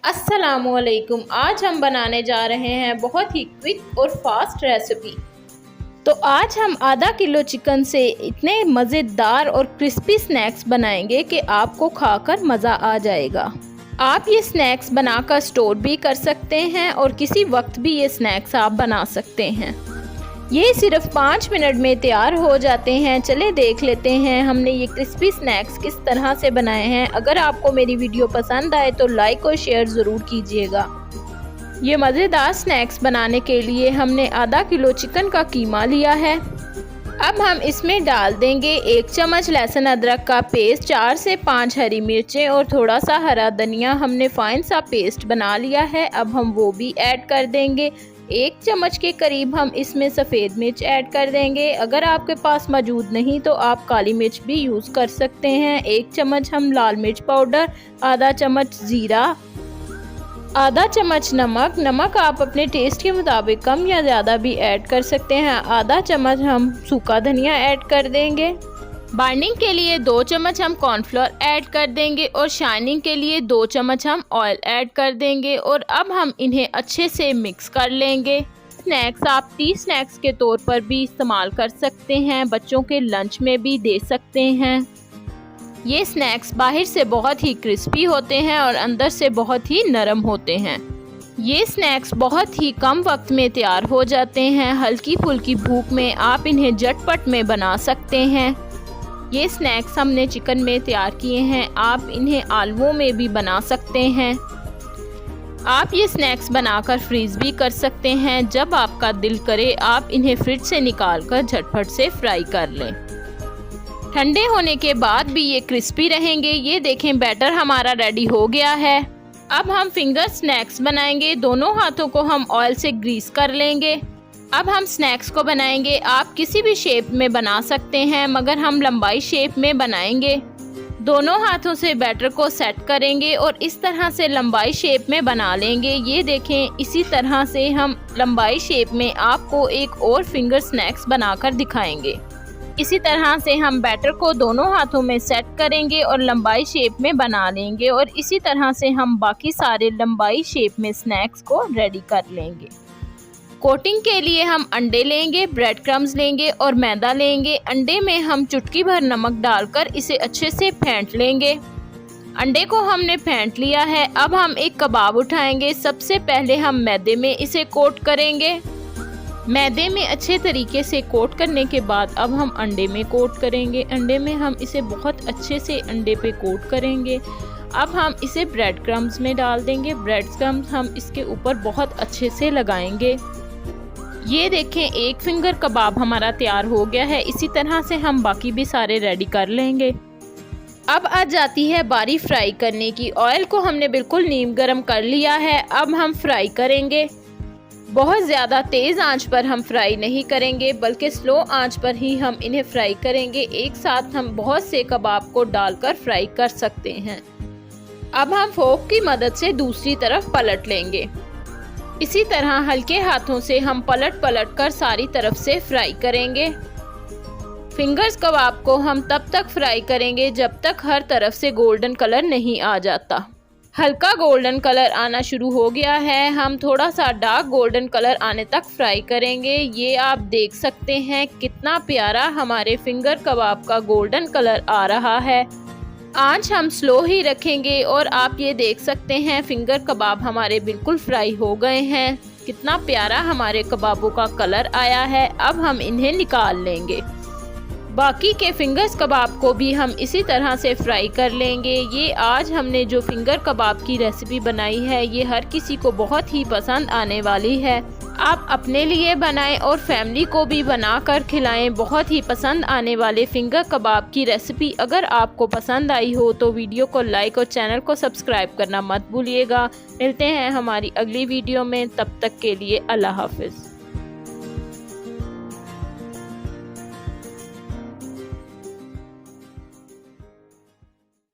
अस्सलामुअलैकुम। आज हम बनाने जा रहे हैं बहुत ही क्विक और फास्ट रेसिपी। तो आज हम आधा किलो चिकन से इतने मज़ेदार और क्रिस्पी स्नैक्स बनाएंगे कि आपको खाकर मज़ा आ जाएगा। आप ये स्नैक्स बनाकर स्टोर भी कर सकते हैं और किसी वक्त भी ये स्नैक्स आप बना सकते हैं। ये सिर्फ 5 मिनट में तैयार हो जाते हैं। चले देख लेते हैं हमने ये क्रिस्पी स्नैक्स किस तरह से बनाए हैं। अगर आपको मेरी वीडियो पसंद आए तो लाइक और शेयर ज़रूर कीजिएगा। ये मज़ेदार स्नैक्स बनाने के लिए हमने आधा किलो चिकन का कीमा लिया है। अब हम इसमें डाल देंगे 1 चम्मच लहसुन अदरक का पेस्ट, 4 से 5 हरी मिर्चें और थोड़ा सा हरा धनिया हमने फाइन सा पेस्ट बना लिया है। अब हम वो भी ऐड कर देंगे। 1 चम्मच के करीब हम इसमें सफ़ेद मिर्च ऐड कर देंगे। अगर आपके पास मौजूद नहीं तो आप काली मिर्च भी यूज़ कर सकते हैं। 1 चम्मच हम लाल मिर्च पाउडर, आधा चम्मच ज़ीरा, आधा चम्मच नमक आप अपने टेस्ट के मुताबिक कम या ज़्यादा भी ऐड कर सकते हैं। आधा चम्मच हम सूखा धनिया ऐड कर देंगे। बाइंडिंग के लिए 2 चम्मच हम कॉर्नफ्लोर ऐड कर देंगे और शाइनिंग के लिए 2 चम्मच हम ऑयल ऐड कर देंगे और अब हम इन्हें अच्छे से मिक्स कर लेंगे। स्नैक्स आप टी स्नैक्स के तौर पर भी इस्तेमाल कर सकते हैं, बच्चों के लंच में भी दे सकते हैं। ये स्नैक्स बाहर से बहुत ही क्रिस्पी होते हैं और अंदर से बहुत ही नरम होते हैं। ये स्नैक्स बहुत ही कम वक्त में तैयार हो जाते हैं। हल्की फुल्की भूख में आप इन्हें झटपट में बना सकते हैं। ये स्नैक्स हमने चिकन में तैयार किए हैं, आप इन्हें आलुओं में भी बना सकते हैं। आप ये स्नैक्स बनाकर फ्रीज भी कर सकते हैं। जब आपका दिल करे आप इन्हें फ्रिज से निकालकर झटपट से फ्राई कर लें। ठंडे होने के बाद भी ये क्रिस्पी रहेंगे। ये देखें बैटर हमारा रेडी हो गया है। अब हम फिंगर स्नैक्स बनाएंगे। दोनों हाथों को हम ऑयल से ग्रीस कर लेंगे। अब हम स्नैक्स को बनाएंगे। आप किसी भी शेप में बना सकते हैं मगर हम लंबाई शेप में बनाएंगे। दोनों हाथों से बैटर को सेट करेंगे और इस तरह से लंबाई शेप में बना लेंगे। ये देखें इसी तरह से हम लंबाई शेप में आपको एक और फिंगर स्नैक्स बनाकर दिखाएंगे। इसी तरह से हम बैटर को दोनों हाथों में सेट करेंगे और लंबाई शेप में बना लेंगे और इसी तरह से हम बाकी सारे लंबाई शेप में स्नैक्स को रेडी कर लेंगे। कोटिंग के लिए हम अंडे लेंगे, ब्रेड क्रम्स लेंगे और मैदा लेंगे। अंडे में हम चुटकी भर नमक डालकर इसे अच्छे से फेंट लेंगे। अंडे को हमने फेंट लिया है। अब हम एक कबाब उठाएंगे। सबसे पहले हम मैदे में इसे कोट करेंगे। मैदे में अच्छे तरीके से कोट करने के बाद अब हम अंडे में कोट करेंगे। अंडे में हम इसे बहुत अच्छे से अंडे पे कोट करेंगे। अब हम इसे ब्रेड क्रम्स में डाल देंगे। ब्रेड क्रम्स हम इसके ऊपर बहुत अच्छे से लगाएंगे। ये देखें एक फिंगर कबाब हमारा तैयार हो गया है। इसी तरह से हम बाकी भी सारे रेडी कर लेंगे। अब आ जाती है बारी फ्राई करने की। ऑयल को हमने बिल्कुल नीम गर्म कर लिया है। अब हम फ्राई करेंगे। बहुत ज़्यादा तेज़ आंच पर हम फ्राई नहीं करेंगे बल्कि स्लो आंच पर ही हम इन्हें फ्राई करेंगे। एक साथ हम बहुत से कबाब को डालकर फ्राई कर सकते हैं। अब हम फोक की मदद से दूसरी तरफ पलट लेंगे। इसी तरह हल्के हाथों से हम पलट कर सारी तरफ से फ्राई करेंगे। फिंगर्स कबाब को हम तब तक फ्राई करेंगे जब तक हर तरफ से गोल्डन कलर नहीं आ जाता। हल्का गोल्डन कलर आना शुरू हो गया है। हम थोड़ा सा डार्क गोल्डन कलर आने तक फ्राई करेंगे। ये आप देख सकते हैं कितना प्यारा हमारे फिंगर कबाब का गोल्डन कलर आ रहा है। आंच हम स्लो ही रखेंगे और आप ये देख सकते हैं फिंगर कबाब हमारे बिल्कुल फ्राई हो गए हैं। कितना प्यारा हमारे कबाबों का कलर आया है। अब हम इन्हें निकाल लेंगे। बाकी के फिंगर्स कबाब को भी हम इसी तरह से फ्राई कर लेंगे। ये आज हमने जो फिंगर कबाब की रेसिपी बनाई है ये हर किसी को बहुत ही पसंद आने वाली है। आप अपने लिए बनाएं और फैमिली को भी बनाकर खिलाएं। बहुत ही पसंद आने वाले फिंगर कबाब की रेसिपी अगर आपको पसंद आई हो तो वीडियो को लाइक और चैनल को सब्सक्राइब करना मत भूलिएगा। मिलते हैं हमारी अगली वीडियो में, तब तक के लिए अल्लाह हाफिज़।